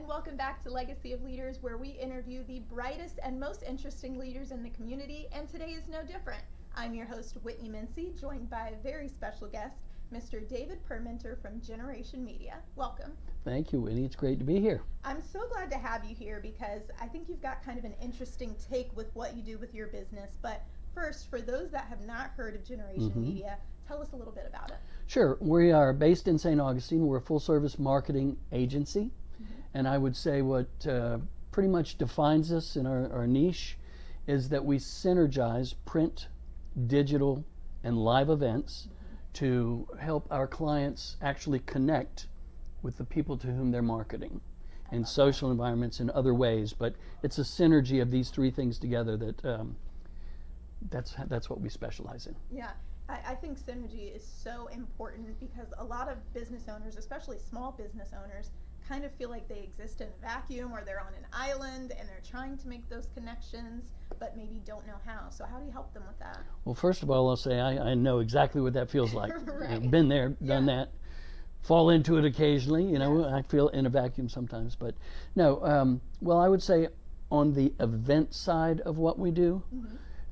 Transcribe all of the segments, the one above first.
and welcome back to Legacy of Leaders, where we interview the brightest and most interesting leaders in the community, and today is no different. I'm your host, Whitney Mincey, joined by a very special guest, Mr. David Permenter from Generation Media. Welcome. Thank you, Whitney. It's great to be here. I'm so glad to have you here because I think you've got kind of an interesting take with what you do with your business. But first, for those that have not heard of Generation Media, tell us a little bit about it. Sure. We are based in St. Augustine. We're a full-service marketing agency. And I would say what pretty much defines us in our niche is that we synergize print, digital, and live events to help our clients actually connect with the people to whom they're marketing in social environments in other ways. But it's a synergy of these three things together that's what we specialize in. Yeah. I think synergy is so important because a lot of business owners, especially small business owners, kind of feel like they exist in a vacuum or they're on an island and they're trying to make those connections but maybe don't know how. So how do you help them with that? Well, first of all, I'll say I know exactly what that feels like. Right. I've been there, done that, fall into it occasionally. You know, Yes. I feel in a vacuum sometimes. But no, well, I would say on the event side of what we do,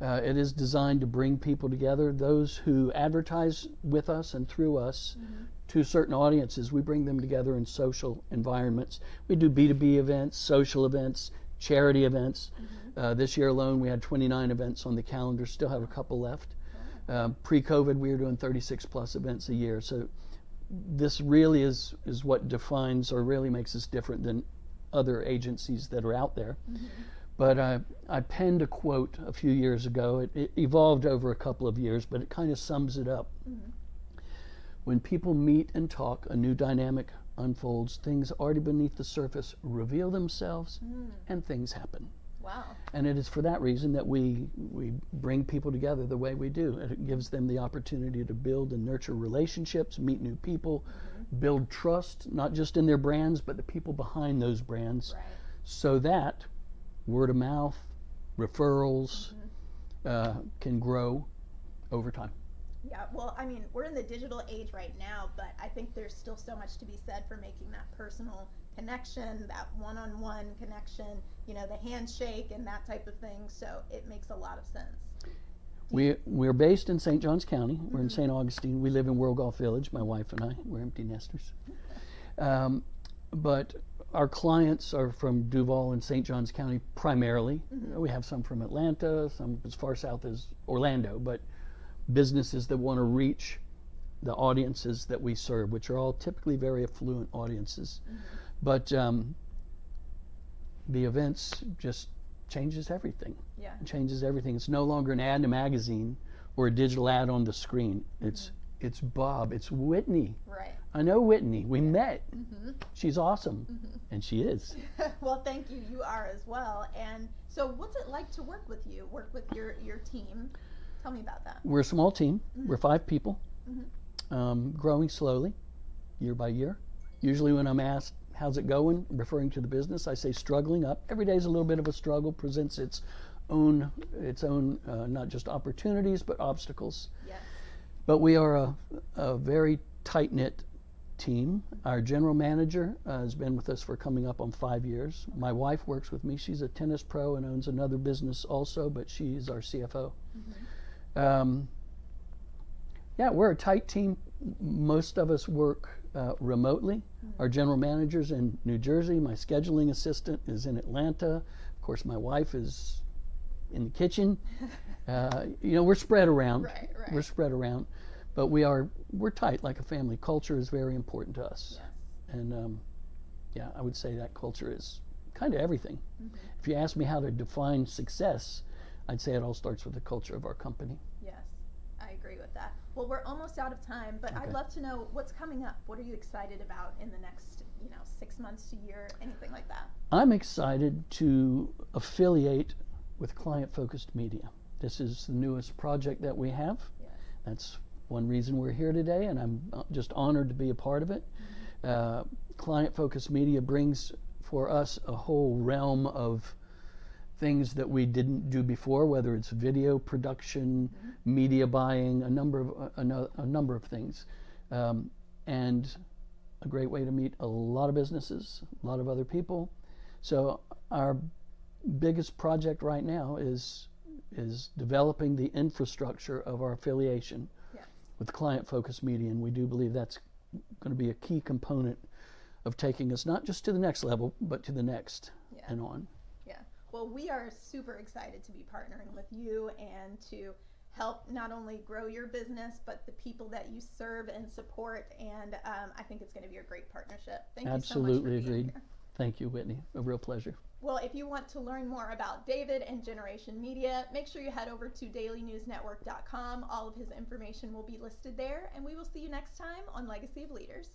it is designed to bring people together. Those who advertise with us and through us to certain audiences, we bring them together in social environments. We do B2B events, social events, charity events. This year alone, we had 29 events on the calendar, still have a couple left. Pre-COVID, we were doing 36 plus events a year. So this really is what defines or really makes us different than other agencies that are out there. But I penned a quote a few years ago. It evolved over a couple of years, but it kind of sums it up. When people meet and talk, a new dynamic unfolds. Things already beneath the surface reveal themselves, and things happen. Wow. And it is for that reason that we bring people together the way we do. It gives them the opportunity to build and nurture relationships, meet new people, build trust, not just in their brands, but the people behind those brands, so that word of mouth, referrals can grow over time. Yeah, well, I mean, we're in the digital age right now, but I think there's still so much to be said for making that personal connection, that one-on-one connection, you know, the handshake and that type of thing. So it makes a lot of sense. We're based in St. Johns County. We're in St. Augustine. We live in World Golf Village, my wife and I. We're empty nesters. But our clients are from Duval and St. Johns County primarily. We have some from Atlanta, some as far south as Orlando, but businesses that want to reach the audiences that we serve, which are all typically very affluent audiences. But the events just changes everything. Yeah. It changes everything. It's no longer an ad in a magazine or a digital ad on the screen. It's Bob, it's Whitney. Right. I know Whitney. We met. She's awesome. And she is. Well, thank you. You are as well. And so what's it like to work with you, work with your team? Tell me about that. We're a small team. We're 5 people, growing slowly, year by year. Usually when I'm asked, how's it going, referring to the business, I say struggling up. Every day is a little bit of a struggle, presents its own not just opportunities, but obstacles. Yes. But we are a very tight-knit team. Our general manager has been with us for coming up on 5 years. My wife works with me. She's a tennis pro and owns another business also, but she's our CFO. Yeah, we're a tight team. Most of us work remotely. Our general manager's in New Jersey. My scheduling assistant is in Atlanta. Of course, my wife is in the kitchen. You know, we're spread around. Right. We're spread around, but we're tight like a family. Culture is very important to us. Yes. And yeah, I would say that culture is kind of everything. If you ask me how to define success, I'd say it all starts with the culture of our company. Yes, I agree with that. Well, we're almost out of time, but I'd love to know what's coming up. What are you excited about in the next, 6 months to year, anything like that? I'm excited to affiliate with client-focused media. This is the newest project that we have. Yes. That's one reason we're here today, and I'm just honored to be a part of it. Client-focused media brings for us a whole realm of things that we didn't do before, whether it's video production, media buying, a number of things. And a great way to meet a lot of businesses, a lot of other people. So our biggest project right now is developing the infrastructure of our affiliation with client-focused media, and we do believe that's going to be a key component of taking us not just to the next level, but to the next and on. Yeah. Well, we are super excited to be partnering with you and to help not only grow your business, but the people that you serve and support. And I think it's going to be a great partnership. Thank you so much for being agreed. here. Thank you, Whitney. A real pleasure. Well, if you want to learn more about David and Generation Media, make sure you head over to dailynewsnetwork.com. All of his information will be listed there, and we will see you next time on Legacy of Leaders.